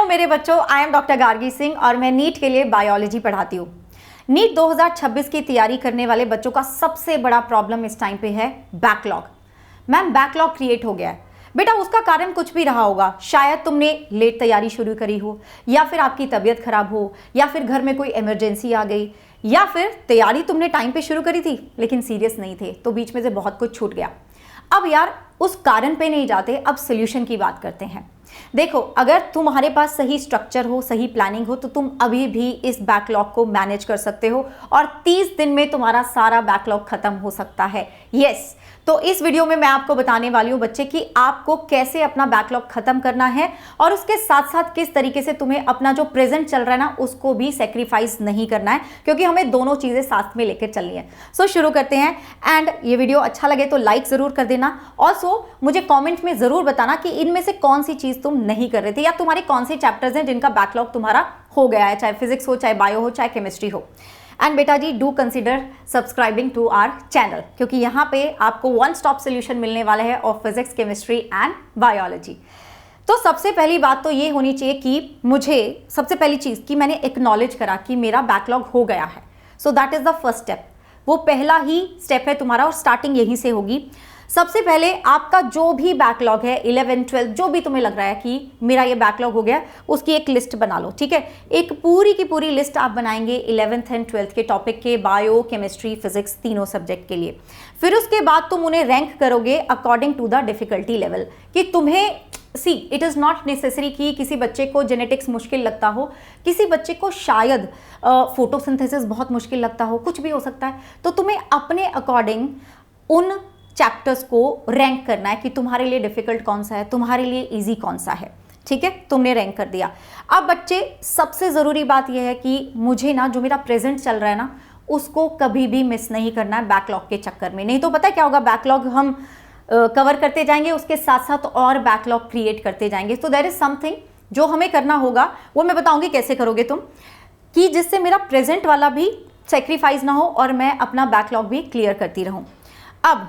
मेरे बच्चों, I am doctor Gargi Singh और मैं नीट के लिए बायोलॉजी पढ़ाती हूँ। नीट 2026 की तैयारी करने वाले बच्चों का सबसे बड़ा प्रॉब्लम इस टाइम पे है बैकलॉग। मैम बैकलॉग क्रिएट हो गया है। बेटा उसका कारण कुछ भी रहा होगा, शायद तुमने लेट तैयारी शुरू करी हो, या फिर आपकी तबीयत खराब हो, या फिर घर में कोई इमरजेंसी आ गई, या फिर तैयारी तुमने टाइम पे शुरू करी थी लेकिन सीरियस नहीं थे तो बीच में से बहुत कुछ छूट गया। अब यार उस कारण पे नहीं जाते, अब सोल्यूशन की बात करते हैं। देखो, अगर तुम्हारे पास सही स्ट्रक्चर हो, सही प्लानिंग हो तो तुम अभी भी इस बैकलॉग को मैनेज कर सकते हो और 30 दिन में तुम्हारा सारा बैकलॉग खत्म हो सकता है। यस, तो इस वीडियो में मैं आपको बताने वाली हूं बच्चे कि आपको कैसे अपना बैकलॉग खत्म करना है और उसके साथ साथ किस तरीके से तुम्हें अपना जो प्रेजेंट चल रहा है ना उसको भी सेक्रीफाइस नहीं करना है, क्योंकि हमें दोनों चीजें साथ में लेकर चलनी है। सो शुरू करते हैं। एंड ये वीडियो अच्छा लगे तो लाइक जरूर कर देना। ऑल्सो मुझे कॉमेंट में जरूर बताना कि इनमें से कौन सी चीज तुम नहीं कर रहे थे या तुम्हारे कौन से चैप्टर्स हैं जिनका बैकलॉग तुम्हारा हो गया है, चाहे फिजिक्स हो, चाहे बायो हो, चाहे केमिस्ट्री हो। एंड बेटा जी, do consider subscribing to our channel, क्योंकि यहाँ पे आपको वन स्टॉप सोल्यूशन मिलने वाला है of physics, chemistry and biology. तो सबसे पहली बात तो ये होनी चाहिए कि मुझे सबसे पहली चीज़ कि मैंने एक्नॉलेज करा कि मेरा बैकलॉग हो गया है। So that is the first step. वो पहला ही स्टेप है तुम्हारा और स्टार्टिंग यहीं से होगी। सबसे पहले आपका जो भी बैकलॉग है 11, 12 जो भी तुम्हें लग रहा है कि मेरा ये बैकलॉग हो गया, उसकी एक लिस्ट बना लो। ठीक है, एक पूरी की पूरी लिस्ट आप बनाएंगे 11th एंड 12th के टॉपिक के, बायो, केमिस्ट्री, फिजिक्स तीनों सब्जेक्ट के लिए। फिर उसके बाद तुम उन्हें रैंक करोगे according to the difficulty level कि तुम्हें इट इज़ नॉट नेसेसरी कि किसी बच्चे को जेनेटिक्स मुश्किल लगता हो, किसी बच्चे को शायद फोटोसिंथेसिस बहुत मुश्किल लगता हो, कुछ भी हो सकता है। तो तुम्हें अपने अकॉर्डिंग उन चैप्टर्स को रैंक करना है कि तुम्हारे लिए डिफिकल्ट कौन सा है, तुम्हारे लिए इजी कौन सा है। ठीक है, तुमने रैंक कर दिया। अब बच्चे सबसे ज़रूरी बात यह है कि मुझे ना जो मेरा प्रेजेंट चल रहा है ना उसको कभी भी मिस नहीं करना है बैकलॉग के चक्कर में। नहीं तो पता है क्या होगा, बैकलॉग हम कवर करते जाएंगे, उसके साथ साथ और बैकलॉग क्रिएट करते जाएंगे। तो देयर इज समथिंग जो हमें करना होगा, वो मैं बताऊंगी कैसे करोगे तुम, कि जिससे मेरा प्रेजेंट वाला भी सेक्रीफाइस ना हो और मैं अपना बैकलॉग भी क्लियर करती रहूं। अब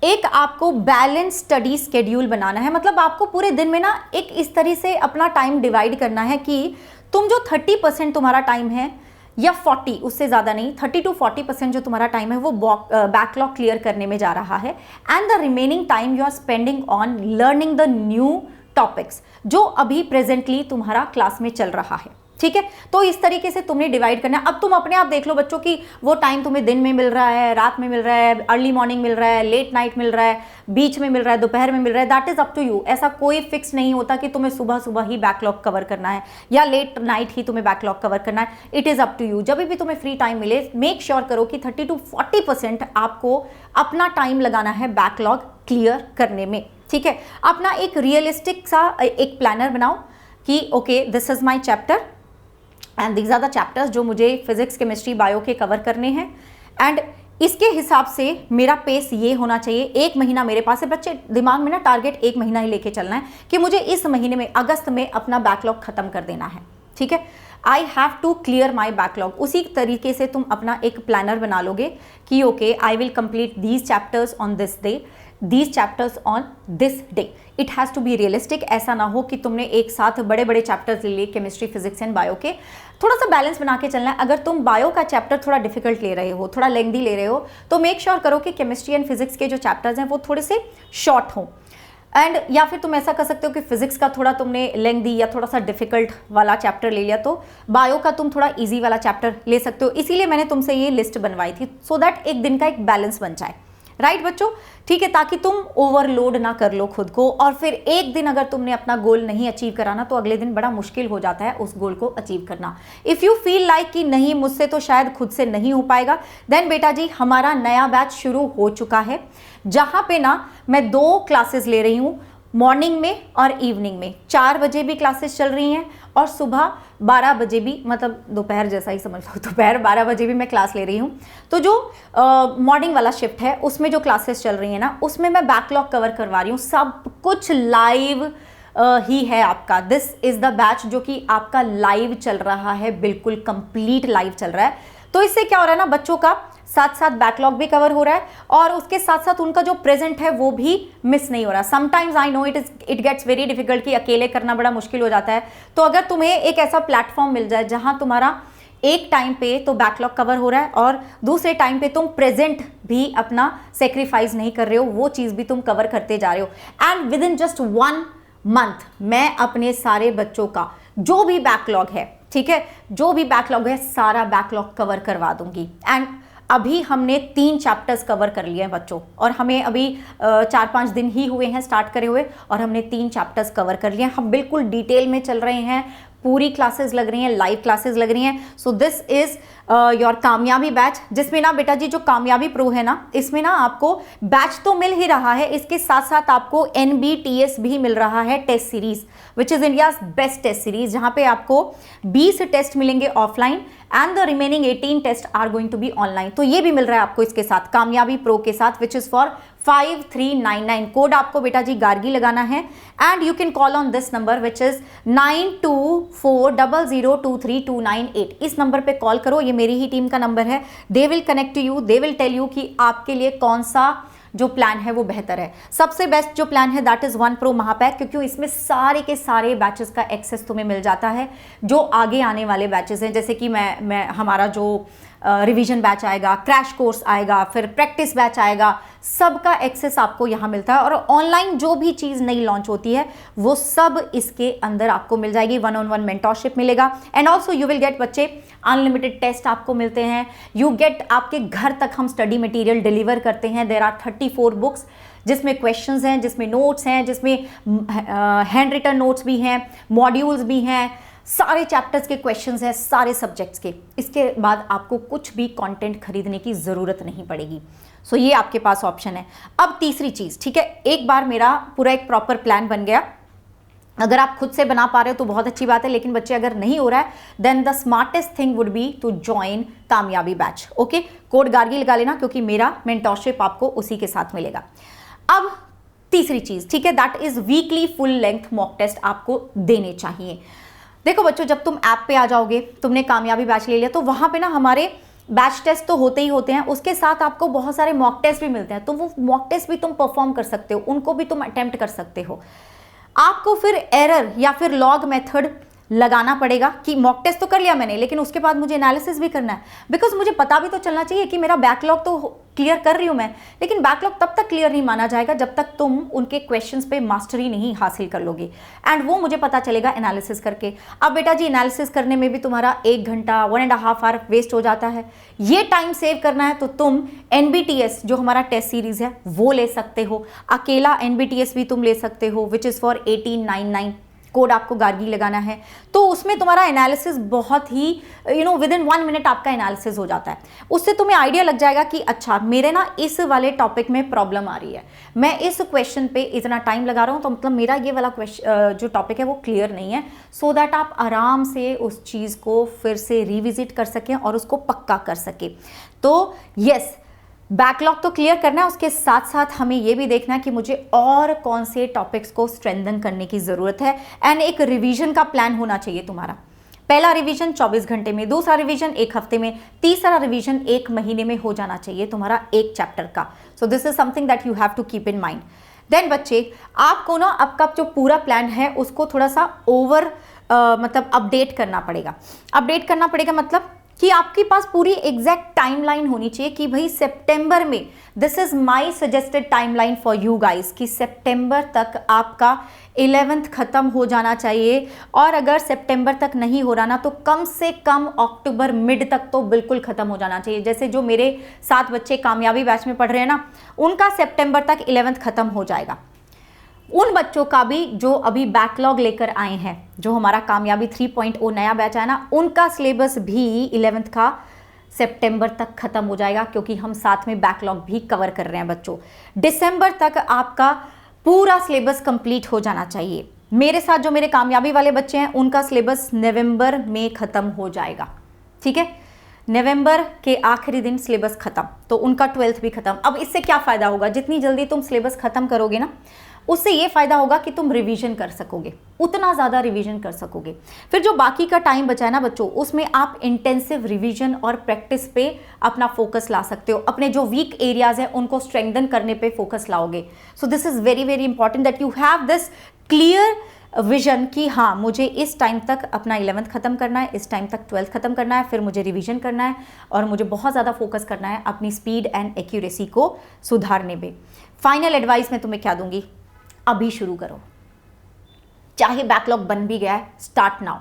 एक आपको बैलेंस स्टडी स्केड्यूल बनाना है, मतलब आपको पूरे दिन में ना एक इस तरह से अपना टाइम डिवाइड करना है कि तुम जो 30% तुम्हारा टाइम है या 40, उससे ज़्यादा नहीं, 30 to 40% जो तुम्हारा टाइम है वो बैकलॉग क्लियर करने में जा रहा है। And the remaining time you are spending on learning the new topics जो अभी प्रेजेंटली तुम्हारा क्लास में चल रहा है। ठीक है, तो इस तरीके से तुमने डिवाइड करना है। अब तुम अपने आप देख लो बच्चों कि वो टाइम तुम्हें दिन में मिल रहा है, रात में मिल रहा है, अर्ली मॉर्निंग मिल रहा है, लेट नाइट मिल रहा है, बीच में मिल रहा है, दोपहर में मिल रहा है। That is up to you. ऐसा कोई फिक्स नहीं होता कि तुम्हें सुबह सुबह ही बैकलॉग कवर करना है या लेट नाइट ही तुम्हें बैकलॉग कवर करना है। It is up to you. जब भी तुम्हें फ्री टाइम मिले मेक श्योर करो कि 30 to 40% आपको अपना टाइम लगाना है बैकलॉग क्लियर करने में। ठीक है, अपना एक रियलिस्टिक सा एक प्लानर बनाओ कि okay this is my chapter and these are the chapters जो मुझे फिजिक्स, केमिस्ट्री, बायो के कवर करने हैं। एंड इसके हिसाब से मेरा पेस ये होना चाहिए। 1 महीना मेरे पास है। बच्चे दिमाग में ना टारगेट 1 महीना ही लेके चलना है कि मुझे इस महीने में अगस्त में अपना बैकलॉग खत्म कर देना है। ठीक है, I have to clear my backlog. उसी तरीके से तुम अपना एक प्लानर बना लोगे कि okay I will complete these chapters on this day, these chapters on this day. It has to be realistic. ऐसा ना हो कि तुमने एक साथ बड़े बड़े चैप्टर्स ले लिए केमिस्ट्री, फिजिक्स एंड बायो के। थोड़ा सा बैलेंस बना के चलना है। अगर तुम बायो का चैप्टर थोड़ा डिफिकल्ट ले रहे हो, थोड़ा लेंथी ले रहे हो, तो मेक श्योर करो कि केमिस्ट्री एंड फिजिक्स के जो चैप्टर्स हैं वो थोड़े से शॉर्ट हों। एंड या फिर तुम ऐसा कर सकते हो कि फिजिक्स का थोड़ा तुमने लेंथी या थोड़ा सा डिफिकल्ट वाला चैप्टर ले लिया, तो बायो का तुम थोड़ा इजी वाला चैप्टर ले सकते हो। इसीलिए मैंने तुमसे ये लिस्ट बनवाई थी, सो दैट एक दिन का एक बैलेंस बन जाए। राइट बच्चों, ठीक है, ताकि तुम ओवरलोड ना कर लो खुद को और फिर एक दिन अगर तुमने अपना गोल नहीं अचीव करा ना तो अगले दिन बड़ा मुश्किल हो जाता है उस गोल को अचीव करना। इफ़ यू फील लाइक कि नहीं मुझसे तो शायद खुद से नहीं हो पाएगा, देन बेटा जी हमारा नया बैच शुरू हो चुका है, जहाँ पे ना मैं 2 क्लासेस ले रही हूँ, मॉर्निंग में और इवनिंग में। 4 बजे भी क्लासेस चल रही हैं और सुबह 12 बजे भी, मतलब दोपहर जैसा ही समझ लो, दोपहर 12 बजे भी मैं क्लास ले रही हूँ। तो जो मॉर्निंग वाला शिफ्ट है उसमें जो क्लासेस चल रही हैं ना उसमें मैं बैकलॉग कवर करवा रही हूँ। सब कुछ लाइव ही है आपका। दिस इज़ द बैच जो कि आपका लाइव चल रहा है, बिल्कुल कंप्लीट लाइव चल रहा है। तो इससे क्या हो रहा है ना, बच्चों का साथ साथ बैकलॉग भी कवर हो रहा है और उसके साथ साथ उनका जो प्रेजेंट है वो भी मिस नहीं हो रहा। Sometimes I know it gets very difficult कि अकेले करना बड़ा मुश्किल हो जाता है। तो अगर तुम्हें एक ऐसा प्लेटफॉर्म मिल जाए जहां तुम्हारा एक टाइम पे तो बैकलॉग कवर हो रहा है और दूसरे टाइम पे तुम प्रेजेंट भी अपना सेक्रीफाइस नहीं कर रहे हो, वो चीज़ भी तुम कवर करते जा रहे हो, and with in just 1 month मैं अपने सारे बच्चों का जो भी बैकलॉग है, ठीक है, जो भी बैकलॉग है सारा बैकलॉग कवर करवा दूंगी। एंड अभी हमने 3 चैप्टर्स कवर कर लिए हैं बच्चों, और हमें अभी 4-5 दिन ही हुए हैं स्टार्ट करे हुए, और हमने 3 चैप्टर्स कवर कर लिए हैं। हम बिल्कुल डिटेल में चल रहे हैं, पूरी क्लासेस लग रही हैं, लाइव क्लासेस लग रही हैं। सो दिस इज योर कामयाबी बैच, जिसमें ना बेटा जी जो कामयाबी प्रो है ना, इसमें ना आपको बैच तो मिल ही रहा है, इसके साथ साथ आपको NBTS भी मिल रहा है, test series which is India's best test series, जहां पे आपको 20 टेस्ट मिलेंगे offline and the remaining 18 test are going to be online. तो ये भी मिल रहा है आपको इसके साथ, कामयाबी प्रो के साथ, विच इज फॉर 5399। कोड आपको बेटा जी गार्गी लगाना है, and you can call on this number which is 9240023298। इस नंबर पे कॉल करो, ये मेरी ही टीम का नंबर है। They will connect to you, they will tell you कि आपके लिए कौन सा जो प्लान है वो बेहतर है। सबसे बेस्ट जो प्लान है दैट इज 1 प्रो महापैक, क्योंकि इसमें सारे के सारे बैचेस का एक्सेस तुम्हें मिल जाता है जो आगे आने वाले बैचेस हैं, जैसे कि मैं हमारा जो रिवीजन बैच आएगा, क्रैश कोर्स आएगा, फिर प्रैक्टिस बैच आएगा, सबका एक्सेस आपको यहाँ मिलता है। और ऑनलाइन जो भी चीज़ नई लॉन्च होती है वो सब इसके अंदर आपको मिल जाएगी। 1-on-1 मेंटोरशिप मिलेगा, and also you will get बच्चे अनलिमिटेड टेस्ट आपको मिलते हैं। यू गेट, आपके घर तक हम स्टडी मटेरियल डिलीवर करते हैं। देयर आर 34 बुक्स जिसमें क्वेश्चंस हैं, जिसमें नोट्स हैं, जिसमें हैंड रिटन नोट्स भी हैं, मॉड्यूल्स भी हैं, सारे चैप्टर्स के क्वेश्चंस हैं, सारे सब्जेक्ट्स के। इसके बाद आपको कुछ भी कंटेंट खरीदने की ज़रूरत नहीं पड़ेगी। सो ये आपके पास ऑप्शन है। अब तीसरी चीज़, ठीक है, एक बार मेरा पूरा एक प्रॉपर प्लान बन गया, अगर आप खुद से बना पा रहे हो तो बहुत अच्छी बात है, लेकिन बच्चे अगर नहीं हो रहा है then the smartest thing would be to join Kamyabi batch. Okay, code Gargi लगा लेना, क्योंकि मेरा मेंटोरशिप आपको उसी के साथ मिलेगा। अब तीसरी चीज़, ठीक है, that is weekly full length mock test आपको देने चाहिए। देखो बच्चों, जब तुम ऐप पे आ जाओगे, तुमने कामयाबी बैच ले लिया, तो वहाँ पे ना हमारे बैच टेस्ट तो होते ही होते हैं, उसके साथ आपको बहुत सारे मॉक टेस्ट भी मिलते हैं। तो वो मॉक टेस्ट भी तुम परफॉर्म कर सकते हो, उनको भी तुम अटेम्प्ट कर सकते हो। आपको फिर एरर या फिर लॉग मेथड लगाना पड़ेगा कि मॉक टेस्ट तो कर लिया मैंने, लेकिन उसके बाद मुझे एनालिसिस भी करना है, बिकॉज मुझे पता भी तो चलना चाहिए कि मेरा बैकलॉग तो क्लियर कर रही हूं मैं, लेकिन बैकलॉग तब तक क्लियर नहीं माना जाएगा जब तक तुम उनके क्वेश्चंस पे मास्टरी नहीं हासिल कर लोगे, एंड वो मुझे पता चलेगा एनालिसिस करके। अब बेटा जी एनालिसिस करने में भी तुम्हारा 1 घंटा 1.5 आवर वेस्ट हो जाता है। ये टाइम सेव करना है तो तुम NBTS जो हमारा टेस्ट सीरीज है वो ले सकते हो, अकेला NBTS भी तुम ले सकते हो, विच इज़ फॉर 1899। कोड आपको गार्गी लगाना है, तो उसमें तुम्हारा एनालिसिस बहुत ही विद इन 1 मिनट आपका एनालिसिस हो जाता है। उससे तुम्हें आइडिया लग जाएगा कि अच्छा मेरे ना इस वाले टॉपिक में प्रॉब्लम आ रही है, मैं इस क्वेश्चन पे इतना टाइम लगा रहा हूँ, तो मतलब मेरा ये वाला क्वेश्चन जो टॉपिक है वो क्लियर नहीं है, सो दैट आप आराम से उस चीज़ को फिर से रिविजिट कर सकें और उसको पक्का कर सकें। तो यस, बैकलॉग तो क्लियर करना है, उसके साथ साथ हमें ये भी देखना है कि मुझे और कौन से टॉपिक्स को स्ट्रेंथन करने की ज़रूरत है, एंड एक रिवीजन का प्लान होना चाहिए तुम्हारा। पहला रिवीजन 24 घंटे में, दूसरा रिवीजन 1 हफ्ते में, तीसरा रिवीजन 1 महीने में हो जाना चाहिए तुम्हारा एक चैप्टर का। So this is something that you have to keep in mind. Then बच्चे आपको ना आपका जो पूरा प्लान है उसको थोड़ा सा मतलब अपडेट करना पड़ेगा। अपडेट करना पड़ेगा मतलब कि आपके पास पूरी एग्जैक्ट टाइमलाइन होनी चाहिए कि भाई सितंबर में, this is my suggested timeline for you guys, कि सितंबर तक आपका 11th खत्म हो जाना चाहिए, और अगर सितंबर तक नहीं हो रहा ना तो कम से कम अक्टूबर मिड तक तो बिल्कुल खत्म हो जाना चाहिए। जैसे जो मेरे 7 बच्चे कामयाबी बैच में पढ़ रहे हैं ना, उनका सितंबर तक 11th खत्म हो जाएगा। उन बच्चों का भी जो अभी बैकलॉग लेकर आए हैं, जो हमारा कामयाबी 3.0 नया बैच है ना, उनका सिलेबस भी 11th का सितंबर तक खत्म हो जाएगा, क्योंकि हम साथ में बैकलॉग भी कवर कर रहे हैं बच्चों। दिसंबर तक आपका पूरा सिलेबस कंप्लीट हो जाना चाहिए। मेरे साथ जो मेरे कामयाबी वाले बच्चे हैं उनका सिलेबस नवंबर में खत्म हो जाएगा, ठीक है, नवंबर के आखिरी दिन सिलेबस खत्म, तो उनका 12th भी खत्म। अब इससे क्या फ़ायदा होगा, जितनी जल्दी तुम सिलेबस खत्म करोगे ना, उससे ये फ़ायदा होगा कि तुम रिवीजन कर सकोगे, उतना ज़्यादा रिवीजन कर सकोगे। फिर जो बाकी का टाइम बचा है ना बच्चों, उसमें आप इंटेंसिव रिवीजन और प्रैक्टिस पे अपना फोकस ला सकते हो, अपने जो वीक एरियाज हैं उनको स्ट्रेंथन करने पे फोकस लाओगे। So this is very very important that you have this clear vision कि हाँ मुझे इस टाइम तक अपना 11th ख़त्म करना है, इस टाइम तक 12th ख़त्म करना है, फिर मुझे रिवीजन करना है और मुझे बहुत ज़्यादा फोकस करना है अपनी स्पीड एंड एक्यूरेसी को सुधारने में। फाइनल एडवाइस मैं तुम्हें क्या दूंगी, अभी शुरू करो। चाहे बैकलॉग बन भी गया है, स्टार्ट नाउ,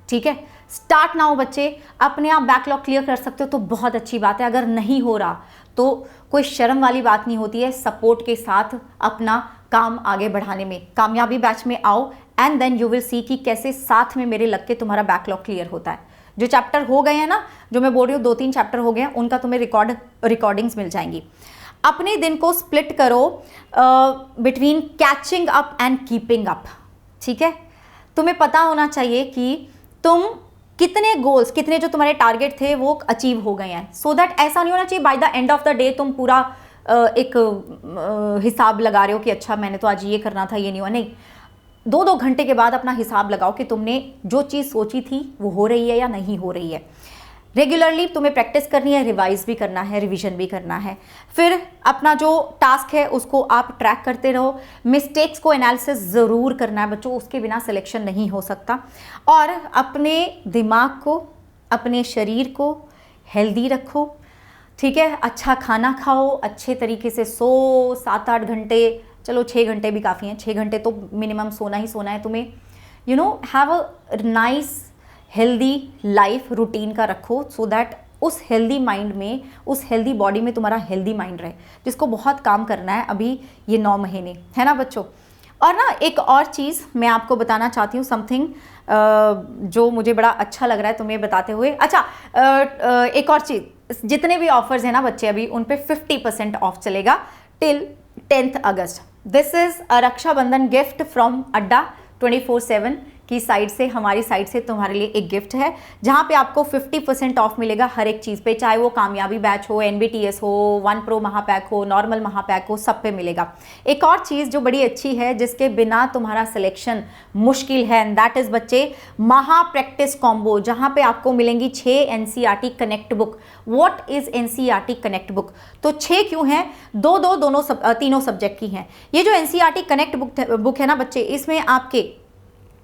ठीक है, स्टार्ट नाउ बच्चे। अपने आप बैकलॉग क्लियर कर सकते हो तो बहुत अच्छी बात है, अगर नहीं हो रहा तो कोई शर्म वाली बात नहीं होती है। सपोर्ट के साथ अपना काम आगे बढ़ाने में, कामयाबी बैच में आओ and then you will see कि कैसे साथ में मेरे लग के तुम्हारा बैकलॉग क्लियर होता है। जो चैप्टर हो गए हैं ना, जो मैं बोल रही हूँ 2-3 चैप्टर हो गए हैं, उनका तुम्हें रिकॉर्डिंग्स मिल जाएंगी। अपने दिन को स्प्लिट करो between catching up and keeping up, ठीक है। तुम्हें पता होना चाहिए कि तुम कितने गोल्स, कितने जो तुम्हारे टारगेट थे वो अचीव हो गए हैं, सो दैट ऐसा नहीं होना चाहिए by the end of the day तुम पूरा एक हिसाब लगा रहे हो कि अच्छा मैंने तो आज ये करना था, ये नहीं हुआ। नहीं, 2-2 घंटे के बाद अपना हिसाब लगाओ कि तुमने जो चीज़ सोची थी वो हो रही है या नहीं हो रही है। रेगुलरली तुम्हें प्रैक्टिस करनी है, रिवाइज भी करना है, रिवीजन भी करना है। फिर अपना जो टास्क है उसको आप ट्रैक करते रहो। मिस्टेक्स को एनालिसिस ज़रूर करना है बच्चों, उसके बिना सिलेक्शन नहीं हो सकता। और अपने दिमाग को, अपने शरीर को हेल्दी रखो, ठीक है। अच्छा खाना खाओ, अच्छे तरीके से सो, 7-8 घंटे, चलो 6 घंटे भी काफ़ी हैं, 6 घंटे तो मिनिमम सोना ही सोना है तुम्हें। You know, have a nice healthy life routine का रखो, सो दैट उस हेल्दी माइंड में, उस हेल्दी बॉडी में तुम्हारा हेल्दी माइंड रहे, जिसको बहुत काम करना है अभी ये 9 महीने, है ना बच्चों। और ना एक और चीज़ मैं आपको बताना चाहती हूँ, समथिंग जो मुझे बड़ा अच्छा लग रहा है तुम्हें बताते हुए। अच्छा, एक और चीज़, जितने भी ऑफर्स हैं ना बच्चे अभी, उन पे 50% ऑफ चलेगा till 10th August. This is a Rakshabandhan gift from Adda 24/7 की साइड से, हमारी साइड से तुम्हारे लिए एक गिफ्ट है, जहाँ पे आपको 50% ऑफ मिलेगा हर एक चीज़ पे, चाहे वो कामयाबी बैच हो, NBTS हो, 1 Pro महापैक हो, नॉर्मल महापैक हो, सब पे मिलेगा। एक और चीज़ जो बड़ी अच्छी है, जिसके बिना तुम्हारा सिलेक्शन मुश्किल है, एंड दैट इज़ बच्चे महा प्रैक्टिस कॉम्बो, जहाँ पे आपको मिलेंगी 6 NCERT connect book. What is NCERT connect book? तो 6 क्यों हैं? तीनों सब्जेक्ट की हैं। ये जो NCERT कनेक्ट बुक है ना बच्चे, इसमें आपके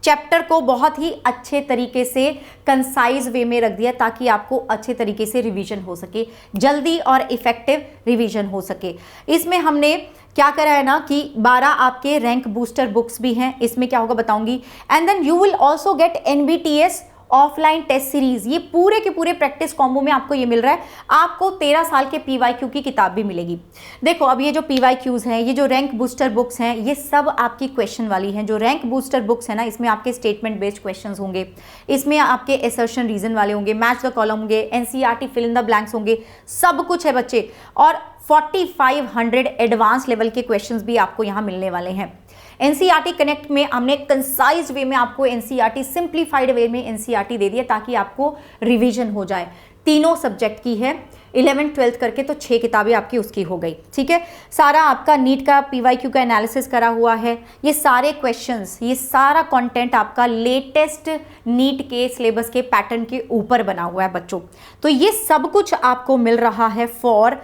चैप्टर को बहुत ही अच्छे तरीके से कंसाइज वे में रख दिया, ताकि आपको अच्छे तरीके से रिवीजन हो सके, जल्दी और इफेक्टिव रिवीजन हो सके। इसमें हमने क्या करा है ना कि 12 आपके रैंक बूस्टर बुक्स भी हैं, इसमें क्या होगा बताऊंगी। And then you will also get NBTS offline test series. ये पूरे के पूरे प्रैक्टिस कॉम्बो में आपको ये मिल रहा है। आपको 13 साल के PYQ की किताब भी मिलेगी। देखो, अब ये जो PYQs हैं, ये जो रैंक बूस्टर बुक्स हैं, ये सब आपकी क्वेश्चन वाली हैं। जो रैंक बूस्टर बुक्स है ना, इसमें आपके स्टेटमेंट बेस्ड क्वेश्चंस होंगे, इसमें आपके असर्शन रीजन वाले होंगे, मैच द कॉलम होंगे, NCERT fill in the blanks होंगे, सब कुछ है बच्चे। और 4500 एडवांस लेवल के क्वेश्चंस भी आपको यहाँ मिलने वाले हैं। NCERT कनेक्ट में हमने कंसाइज वे में आपको NCERT, सिंप्लीफाइड वे में NCERT दे दिया, ताकि आपको रिवीजन हो जाए। तीनों सब्जेक्ट की है, 11th 12th करके तो 6 किताबें आपकी उसकी हो गई, ठीक है। सारा आपका नीट का PYQ का एनालिसिस करा हुआ है, ये सारे क्वेश्चंस, ये सारा कंटेंट आपका लेटेस्ट नीट के सिलेबस के पैटर्न के ऊपर बना हुआ है बच्चों। तो ये सब कुछ आपको मिल रहा है फॉर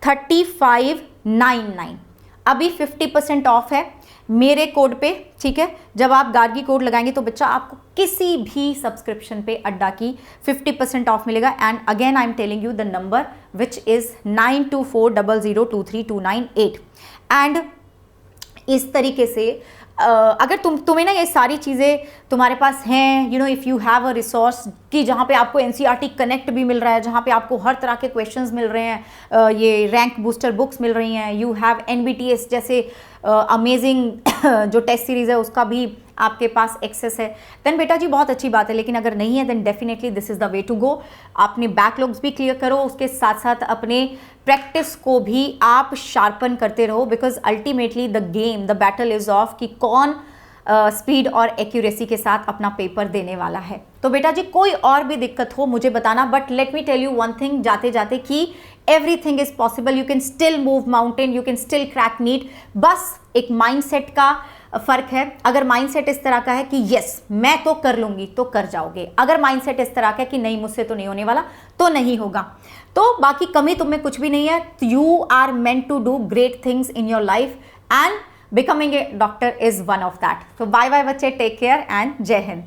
3599। अभी 50% ऑफ है मेरे कोड पे, ठीक है। जब आप गार्गी कोड लगाएंगे तो बच्चा आपको किसी भी सब्सक्रिप्शन पे अड्डा की 50% ऑफ मिलेगा। And again I am telling you the number which is 9240023298। And इस तरीके से अगर तुम्हें ना ये सारी चीज़ें तुम्हारे पास हैं, you know, if you have a resource कि जहाँ पे आपको NCERT कनेक्ट भी मिल रहा है, जहाँ पे आपको हर तरह के क्वेश्चंस मिल रहे हैं, ये रैंक बूस्टर बुक्स मिल रही हैं, यू हैव NBTS जैसे अमेजिंग जो टेस्ट सीरीज़ है उसका भी आपके पास एक्सेस है, देन बेटा जी बहुत अच्छी बात है। लेकिन अगर नहीं है then definitely this is the way to go. आपने बैकलॉग्स भी क्लियर करो, उसके साथ साथ अपने प्रैक्टिस को भी आप शार्पन करते रहो, because ultimately the game, the battle is of कि कौन स्पीड और एक्यूरेसी के साथ अपना पेपर देने वाला है। तो बेटा जी कोई और भी दिक्कत हो मुझे बताना, but let me tell you one thing जाते जाते कि everything is possible, you can still move mountain, you can still crack NEET. बस एक माइंडसेट का फर्क है। अगर माइंडसेट इस तरह का है कि यस मैं तो कर लूंगी तो कर जाओगे, अगर माइंडसेट इस तरह का है कि नहीं मुझसे तो नहीं होने वाला तो नहीं होगा। तो बाकी कमी तुम में कुछ भी नहीं है, you are meant to do great things in your life and becoming a doctor is one of that. तो बाय बाय बच्चे, take care and Jai Hind.